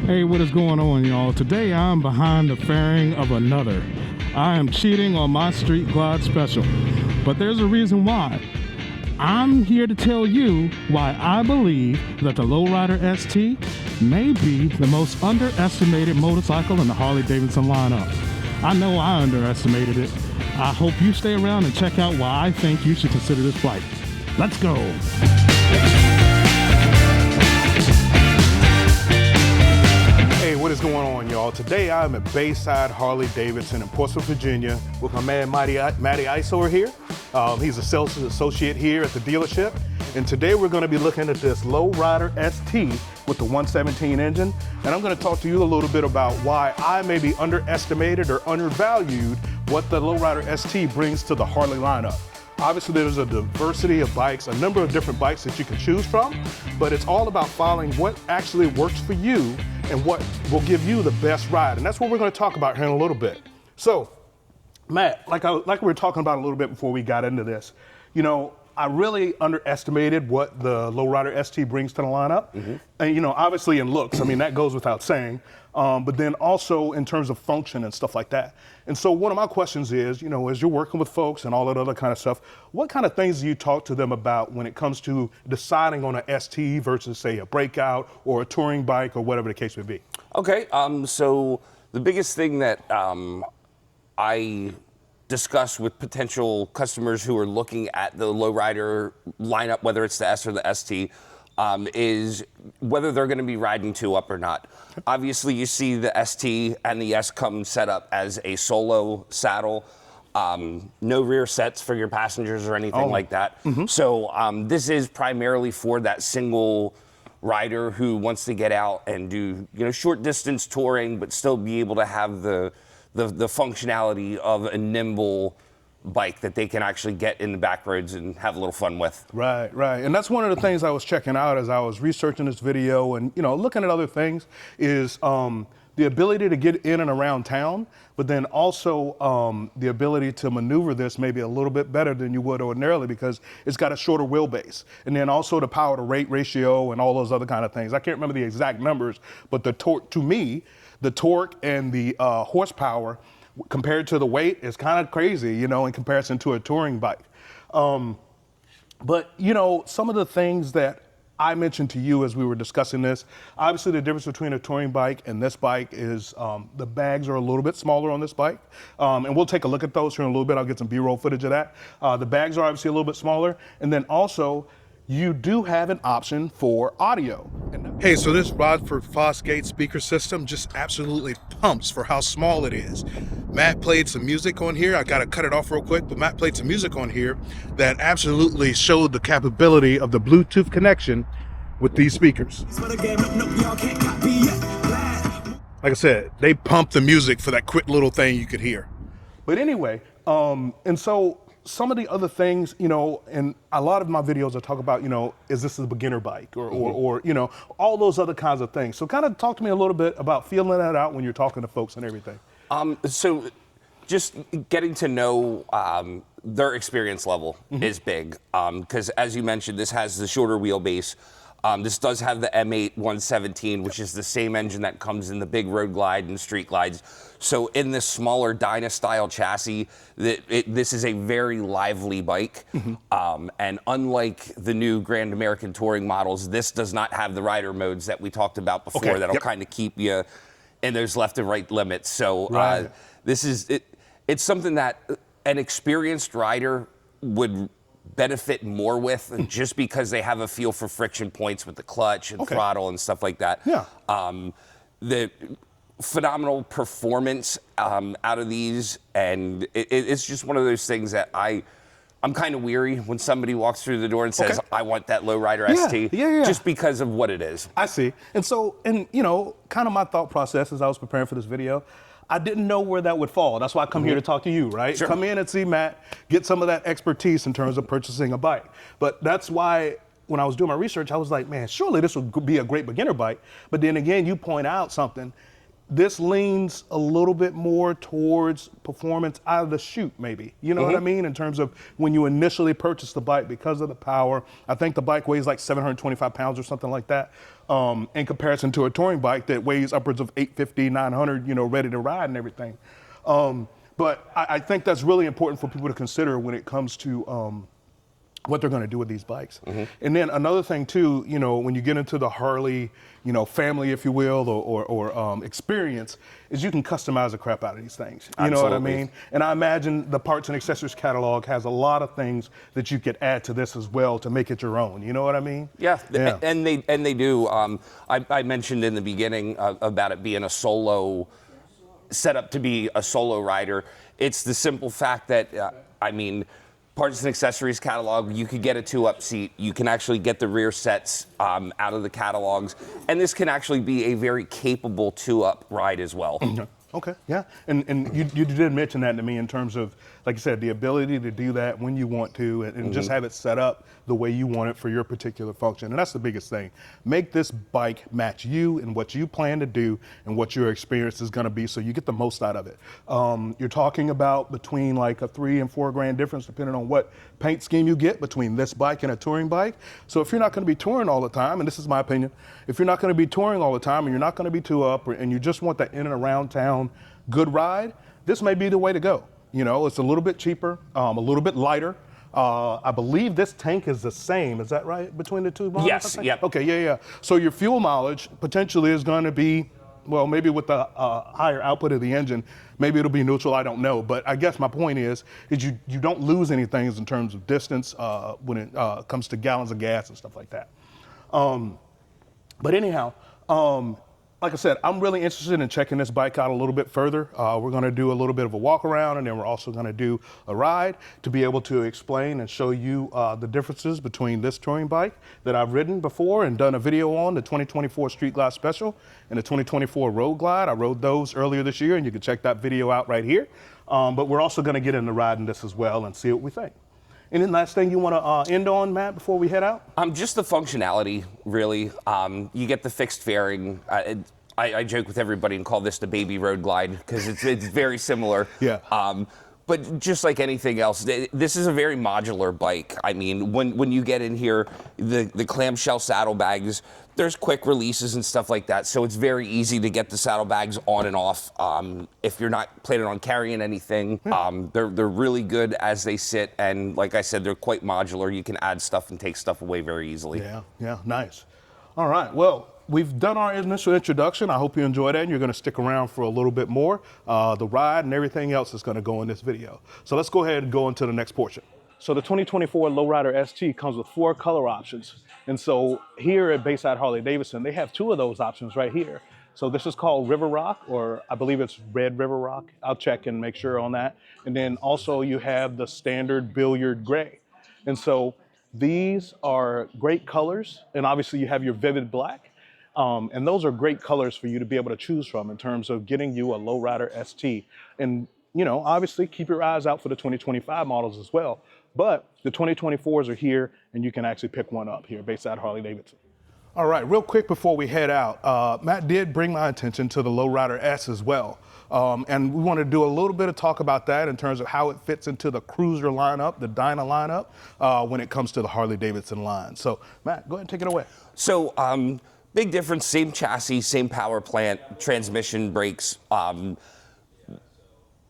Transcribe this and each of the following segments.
Hey, what is going on, y'all? Today I'm behind the fairing of another. I am cheating on my Street Glide special, but there's a reason why. I'm here to tell you why I believe that the Lowrider ST may be the most underestimated motorcycle in the Harley Davidson lineup. I know I underestimated it. I hope you stay around and check out why I think you should consider this bike. Let's go. Hey, what is going on, y'all? Today I'm at Bayside Harley Davidson in Portsmouth, Virginia with my man Matty Ice over here. He's a sales associate here at the dealership. And today we're going to be looking at this Lowrider ST with the 117 engine. And I'm going to talk to you a little bit about why I maybe underestimated or undervalued what the Lowrider ST brings to the Harley lineup. Obviously, there's a diversity of bikes, a number of different bikes that you can choose from, but it's all about following what actually works for you and what will give you the best ride. And that's what we're going to talk about here in a little bit. So, Matt, like we were talking about a little bit before we got into this, you know, I really underestimated what the Lowrider ST brings to the lineup. Mm-hmm. And, you know, obviously in looks, I mean, that goes without saying, but then also in terms of function and stuff like that. And so one of my questions is, you know, as you're working with folks and all that other kind of stuff, what kind of things do you talk to them about when it comes to deciding on a ST versus, say, a breakout or a touring bike or whatever the case may be? Okay, so the biggest thing that I discuss with potential customers who are looking at the Lowrider lineup, whether it's the S or the ST, is whether they're going to be riding two up or not. Obviously, you see the ST and the S come set up as a solo saddle. No rear sets for your passengers or anything like that. Mm-hmm. So this is primarily for that single rider who wants to get out and do, you know, short distance touring, but still be able to have the functionality of a nimble bike that they can actually get in the back roads and have a little fun with. Right, right. And that's one of the things I was checking out as I was researching this video and, you know, looking at other things is the ability to get in and around town, but then also the ability to maneuver this maybe a little bit better than you would ordinarily because it's got a shorter wheelbase. And then also the power to weight ratio and all those other kind of things. I can't remember the exact numbers, but the torque, to me, the torque and the horsepower compared to the weight is kind of crazy, you know, in comparison to a touring bike. But, you know, some of the things that I mentioned to you as we were discussing this, obviously the difference between a touring bike and this bike is the bags are a little bit smaller on this bike. And we'll take a look at those here in a little bit. I'll get some B-roll footage of that. The bags are obviously a little bit smaller. And then also, you do have an option for audio. Hey, so this Rodford Fosgate speaker system just absolutely pumps for how small it is. Matt played some music on here. I gotta cut it off real quick, but Matt played some music on here that absolutely showed the capability of the Bluetooth connection with these speakers. Like I said, they pump the music for that quick little thing you could hear. But anyway, and so some of the other things, you know, and a lot of my videos I talk about, you know, is this a beginner bike or you know, all those other kinds of things. So kind of talk to me a little bit about feeling that out when you're talking to folks and everything. So just getting to know their experience level is big because as you mentioned, this has the shorter wheelbase. This does have the M8 117, which is the same engine that comes in the big road glide and street glides. So in this smaller Dyna-style chassis, this is a very lively bike. And unlike the new Grand American Touring models, this does not have the rider modes that we talked about before that'll kind of keep you in those left and right limits. So this is, it's something that an experienced rider would benefit more with just because they have a feel for friction points with the clutch and throttle and stuff like that. Yeah. The phenomenal performance out of these, and it's just one of those things that I'm kind of weary when somebody walks through the door and says, I want that Lowrider ST, just because of what it is. I see. And so, and you know, kind of my thought process as I was preparing for this video, I didn't know where that would fall. That's why I come here to talk to you, right? Sure. Come in and see Matt, get some of that expertise in terms of purchasing a bike. But that's why when I was doing my research, I was like, man, surely this would be a great beginner bike. But then again, you point out something. This leans a little bit more towards performance out of the chute, maybe. You know what I mean? In terms of when you initially purchase the bike, because of the power. I think the bike weighs like 725 pounds or something like that, in comparison to a touring bike that weighs upwards of 850, 900, you know, ready to ride and everything. But I think that's really important for people to consider when it comes to what they're going to do with these bikes. And then another thing too, you know, when you get into the Harley, you know, family, if you will, or experience, is you can customize the crap out of these things. You know what I mean? And I imagine the parts and accessories catalog has a lot of things that you could add to this as well to make it your own. You know what I mean? Yeah. And they do. I mentioned in the beginning about it being a solo, set up to be a solo rider. It's the simple fact that, I mean, parts and accessories catalog, you could get a 2-up seat. You can actually get the rear sets out of the catalogs. And this can actually be a very capable 2-up ride as well. Okay, yeah. And you did mention that to me in terms of, like you said, the ability to do that when you want to and just have it set up the way you want it for your particular function. And that's the biggest thing. Make this bike match you and what you plan to do and what your experience is going to be so you get the most out of it. You're talking about between like a $3 and $4 grand difference depending on what paint scheme you get between this bike and a touring bike. So if you're not going to be touring all the time, and this is my opinion, if you're not going to be touring all the time and you're not going to be 2-up and you just want that in and around town good ride, this may be the way to go. You know, it's a little bit cheaper, a little bit lighter. I believe this tank is the same. Is that right between the two models? Yes. Yep. Okay. Yeah. So your fuel mileage potentially is going to be, well, maybe with the higher output of the engine, maybe it'll be neutral. I don't know. But I guess my point is you don't lose anything in terms of distance when it comes to gallons of gas and stuff like that. But anyhow. Like I said, I'm really interested in checking this bike out a little bit further. We're going to do a little bit of a walk around, and then we're also going to do a ride to be able to explain and show you the differences between this touring bike that I've ridden before and done a video on, the 2024 Street Glide Special and the 2024 Road Glide. I rode those earlier this year, and you can check that video out right here. But we're also going to get into riding this as well and see what we think. Any last thing you want to end on, Matt, before we head out? Just the functionality, really. You get the fixed fairing. I joke with everybody and call this the baby road glide because it's very similar. Yeah. But just like anything else, this is a very modular bike. I mean, when you get in here, the clamshell saddlebags, there's quick releases and stuff like that. So it's very easy to get the saddlebags on and off. If you're not planning on carrying anything, they're really good as they sit. And like I said, they're quite modular. You can add stuff and take stuff away very easily. Yeah, nice. All right, well, we've done our initial introduction. I hope you enjoyed it and you're going to stick around for a little bit more. The ride and everything else is going to go in this video. So let's go ahead and go into the next portion. So the 2024 Lowrider ST comes with 4 color options. And so here at Bayside Harley Davidson, they have 2 of those options right here. So this is called River Rock, or I believe it's Red River Rock. I'll check and make sure on that. And then also you have the standard Billiard Gray. And so these are great colors. And obviously you have your Vivid Black. And those are great colors for you to be able to choose from in terms of getting you a Lowrider ST. And, you know, obviously keep your eyes out for the 2025 models as well. But the 2024s are here, and you can actually pick one up here at Bayside Harley Davidson. All right, real quick before we head out, Matt did bring my attention to the Lowrider S as well. And we want to do a little bit of talk about that in terms of how it fits into the cruiser lineup, the Dyna lineup, when it comes to the Harley Davidson line. So, Matt, go ahead and take it away. So, big difference, same chassis, same power plant, transmission, brakes.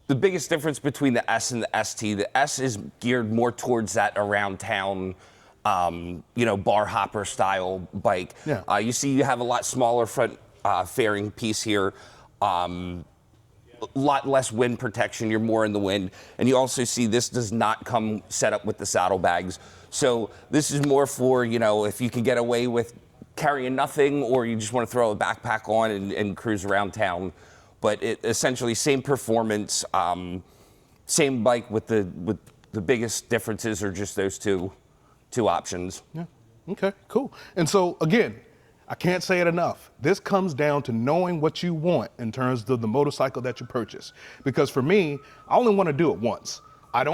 The biggest difference between the S and the ST, the S is geared more towards that around town, you know, bar hopper style bike. Yeah. You see you have a lot smaller front fairing piece here, a lot less wind protection, you're more in the wind. And you also see this does not come set up with the saddlebags. So this is more for, you know, if you can get away with carrying nothing or you just want to throw a backpack on and cruise around town. But it essentially same performance, same bike with the biggest differences are just those two options. Yeah. Okay, cool. And so again, I can't say it enough. This comes down to knowing what you want in terms of the motorcycle that you purchase. Because for me, I only want to do it once. I'm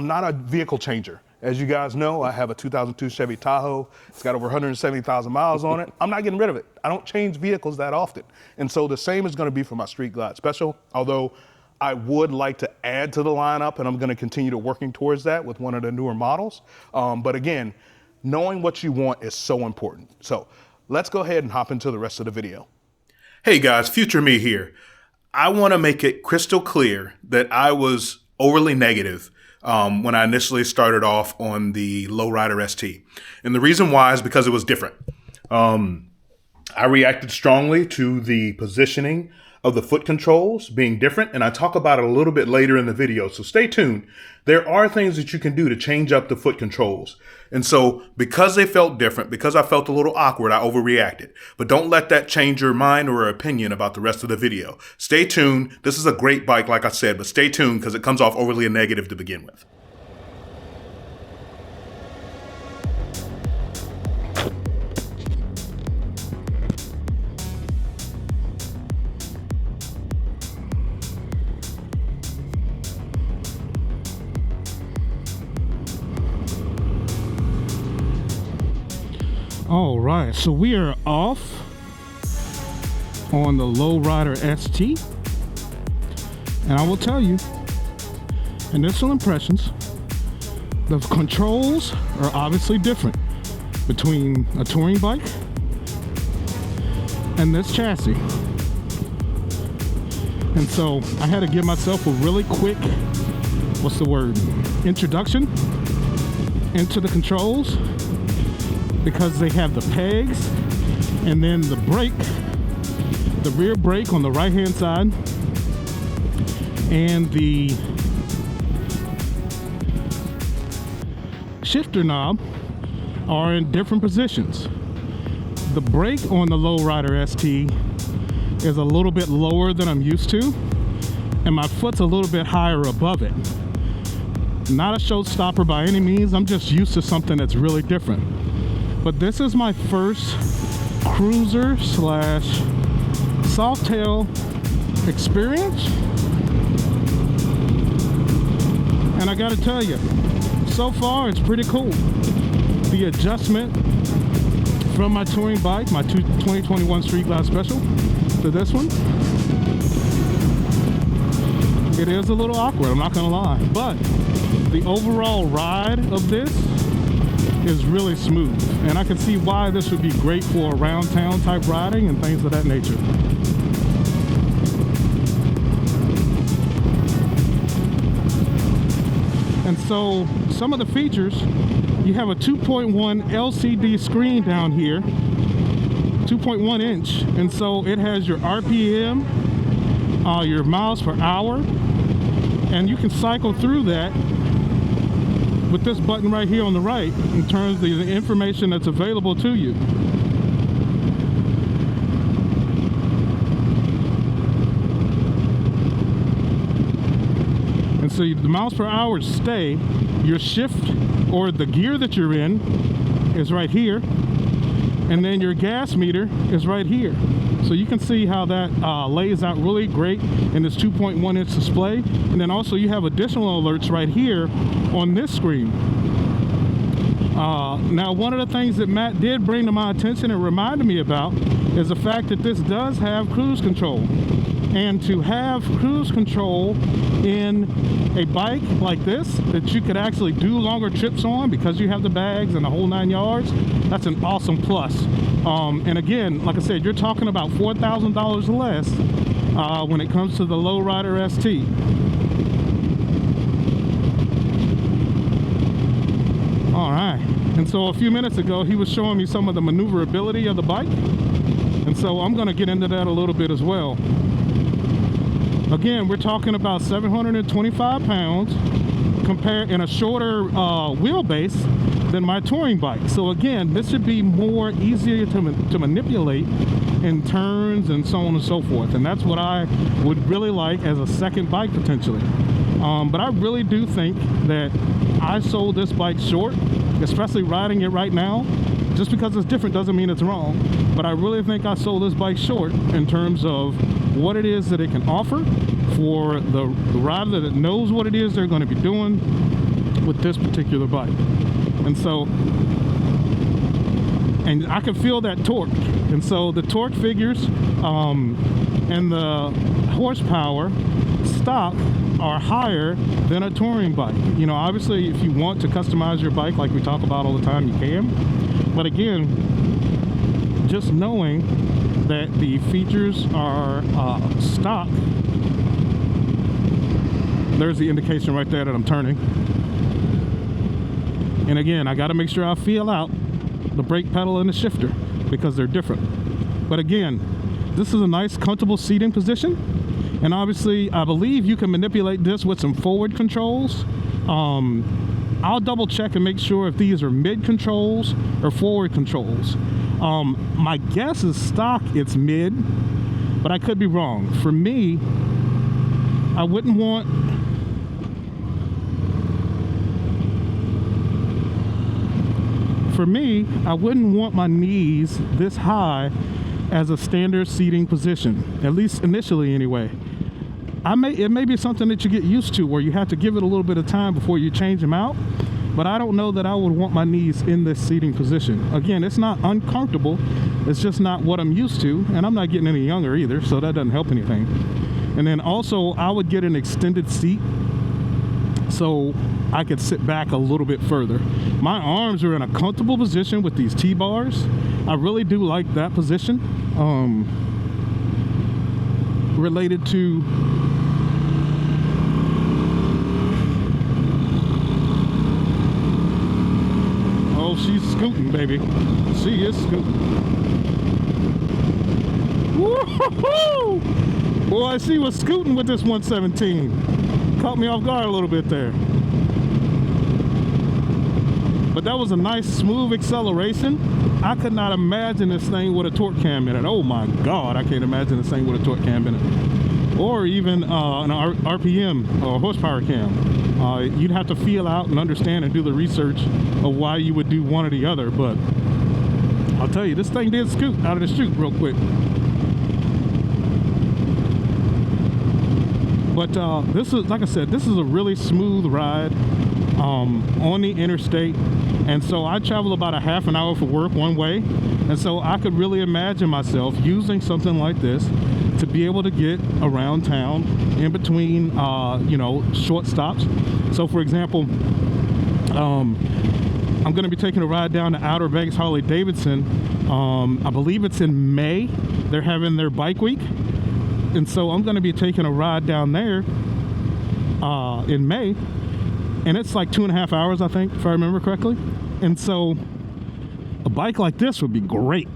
not a vehicle changer. As you guys know, I have a 2002 Chevy Tahoe. It's got over 170,000 miles on it. I'm not getting rid of it. I don't change vehicles that often. And so the same is going to be for my Street Glide Special, although I would like to add to the lineup, and I'm going to continue to working towards that with one of the newer models. But again, knowing what you want is so important. So let's go ahead and hop into the rest of the video. Hey guys, future me here. I want to make it crystal clear that I was overly negative when I initially started off on the Lowrider ST. And the reason why is because it was different. I reacted strongly to the positioning of the foot controls being different, and I talk about it a little bit later in the video, so stay tuned. There are things that you can do to change up the foot controls. And so because they felt different, because I felt a little awkward, I overreacted. But don't let that change your mind or opinion about the rest of the video. Stay tuned. This is a great bike, like I said, but stay tuned because it comes off overly negative to begin with. All right, so we are off on the Lowrider ST, and I will tell you, initial impressions, the controls are obviously different between a touring bike and this chassis. And so I had to give myself a really quick, introduction into the controls, because they have the pegs and then the brake, the rear brake on the right hand side, and the shifter knob are in different positions. The brake on the Lowrider ST is a little bit lower than I'm used to, and my foot's a little bit higher above it. Not a showstopper by any means, I'm just used to something that's really different. But this is my first cruiser slash softail experience. And I gotta tell you, so far it's pretty cool. The adjustment from my touring bike, my 2021 Street Glide Special, to this one, it is a little awkward, I'm not gonna lie. But the overall ride of this is really smooth, and I can see why this would be great for around town type riding and things of that nature. And so some of the features, you have a 2.1 LCD screen down here, 2.1 inch, and so it has your RPM, your miles per hour, and you can cycle through that with this button right here on the right in terms of the information that's available to you. And so the miles per hour stay, your shift or the gear that you're in is right here, and then your gas meter is right here. So you can see how that lays out really great in this 2.1 inch display. And then also you have additional alerts right here on this screen. Now, one of the things that Matt did bring to my attention and reminded me about is the fact that this does have cruise control. And to have cruise control in a bike like this that you could actually do longer trips on because you have the bags and the whole 9 yards, that's an awesome plus. And again, like I said, you're talking about $4,000 less when it comes to the Lowrider ST. All right, and so a few minutes ago he was showing me some of the maneuverability of the bike, and so I'm going to get into that a little bit as well. Again, we're talking about 725 pounds compared in a shorter wheelbase than my touring bike. So again, this should be more easier to manipulate in turns and so on and so forth. And that's what I would really like as a second bike potentially. But I really do think that I sold this bike short, especially riding it right now. Just because it's different doesn't mean it's wrong. But I really think I sold this bike short in terms of what it is that it can offer for the rider that knows what it is they're going to be doing, with this particular bike. And so, and I can feel that torque. And so the torque figures and the horsepower stock are higher than a touring bike. You know, obviously if you want to customize your bike like we talk about all the time, you can. But again, just knowing that the features are stock, there's the indication right there that I'm turning. And again, I got to make sure I feel out the brake pedal and the shifter because they're different. But again, this is a nice comfortable seating position, and obviously I believe you can manipulate this with some forward controls. I'll double check and make sure if these are mid controls or forward controls. My guess is stock it's mid, but I could be wrong. For me, I wouldn't want my knees this high as a standard seating position, at least initially anyway. It may be something that you get used to where you have to give it a little bit of time before you change them out, but I don't know that I would want my knees in this seating position. Again, it's not uncomfortable, it's just not what I'm used to, and I'm not getting any younger either, so that doesn't help anything. And then also I would get an extended seat so I could sit back a little bit further. My arms are in a comfortable position with these T-bars. I really do like that position. Related to oh, she's scooting, baby. She is scooting. Woo-hoo-hoo! Boy, she was scooting with this 117. Caught me off guard a little bit there. But that was a nice smooth acceleration. I could not imagine this thing with a torque cam in it. Oh my God, I can't imagine this thing with a torque cam in it. Or even an RPM or horsepower cam. You'd have to feel out and understand and do the research of why you would do one or the other. But I'll tell you, this thing did scoot out of the chute real quick. But this is, like I said, this is a really smooth ride on the interstate. And so I travel about a half an hour for work one way. And so I could really imagine myself using something like this to be able to get around town in between, you know, short stops. So for example, I'm going to be taking a ride down to Outer Banks Harley Davidson. I believe it's in May. They're having their bike week. And so I'm going to be taking a ride down there in May. And it's like 2.5 hours, I think, if I remember correctly. And so a bike like this would be great.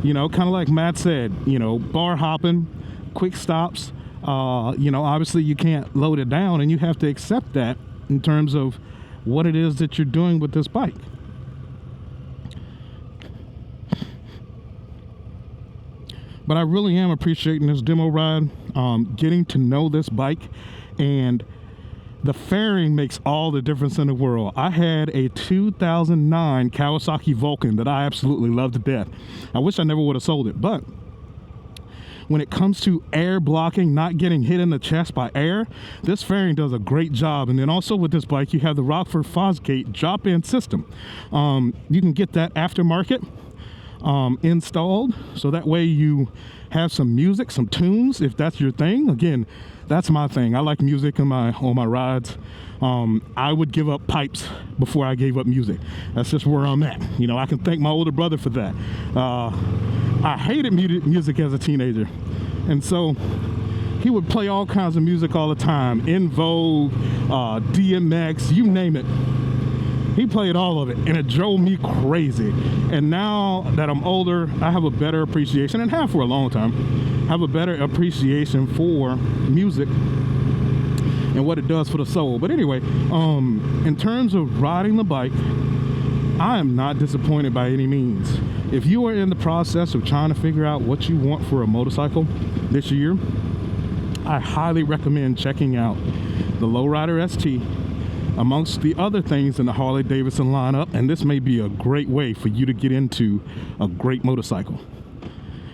You know, kind of like Matt said, you know, bar hopping, quick stops. You know, obviously you can't load it down, and you have to accept that in terms of what it is that you're doing with this bike. But I really am appreciating this demo ride, getting to know this bike, and the fairing makes all the difference in the world. I had a 2009 Kawasaki Vulcan that I absolutely love to death. I wish I never would have sold it, but when it comes to air blocking, not getting hit in the chest by air, this fairing does a great job. And then also with this bike, you have the Rockford Fosgate drop-in system. You can get that aftermarket installed, so that way you have some music, some tunes, if that's your thing. Again, that's my thing. I like music on my rides. I would give up pipes before I gave up music. That's just where I'm at. You know, I can thank my older brother for that. I hated music as a teenager, and so he would play all kinds of music all the time. In Vogue, DMX, you name it. He played all of it, and it drove me crazy. And now that I'm older, I have a better appreciation, and have for a long time, have a better appreciation for music and what it does for the soul. But anyway, in terms of riding the bike, I am not disappointed by any means. If you are in the process of trying to figure out what you want for a motorcycle this year, I highly recommend checking out the Lowrider ST amongst the other things in the Harley Davidson lineup, and this may be a great way for you to get into a great motorcycle.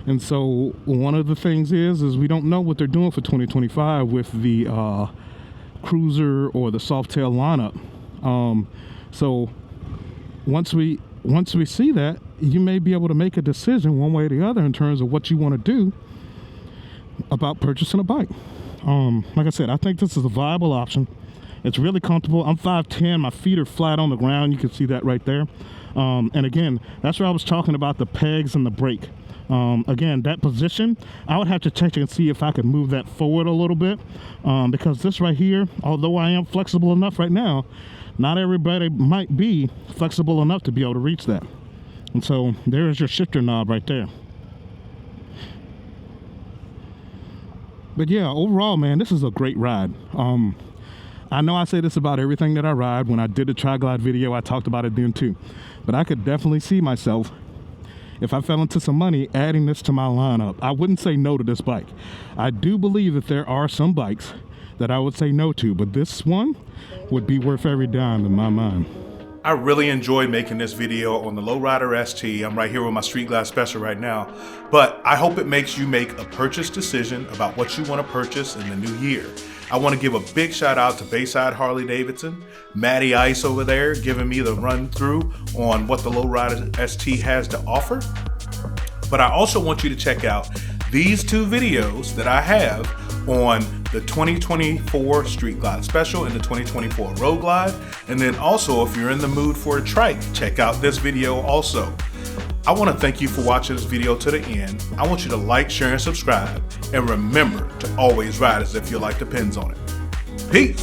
And so one of the things is we don't know what they're doing for 2025 with the cruiser or the Softail lineup. So once we see that, you may be able to make a decision one way or the other in terms of what you want to do about purchasing a bike. Like I said, I think this is a viable option. It's really comfortable. I'm 5'10", my feet are flat on the ground. You can see that right there. And again, that's where I was talking about the pegs and the brake. Again, that position, I would have to check and see if I could move that forward a little bit, because this right here, although I am flexible enough right now, not everybody might be flexible enough to be able to reach that. And so there is your shifter knob right there. But yeah, overall, man, this is a great ride. I know I say this about everything that I ride. When I did the Tri-Glide video, I talked about it then too. But I could definitely see myself, if I fell into some money, adding this to my lineup. I wouldn't say no to this bike. I do believe that there are some bikes that I would say no to, but this one would be worth every dime in my mind. I really enjoyed making this video on the Lowrider ST. I'm right here with my Street Glide Special right now. But I hope it makes you make a purchase decision about what you want to purchase in the new year. I want to give a big shout out to Bayside Harley Davidson, Matty Ice over there giving me the run through on what the Lowrider ST has to offer. But I also want you to check out these two videos that I have on the 2024 Street Glide Special and the 2024 Road Glide. And then also, if you're in the mood for a trike, check out this video also. I want to thank you for watching this video to the end. I want you to like, share, and subscribe. And remember to always ride as if your life depends on it. Peace.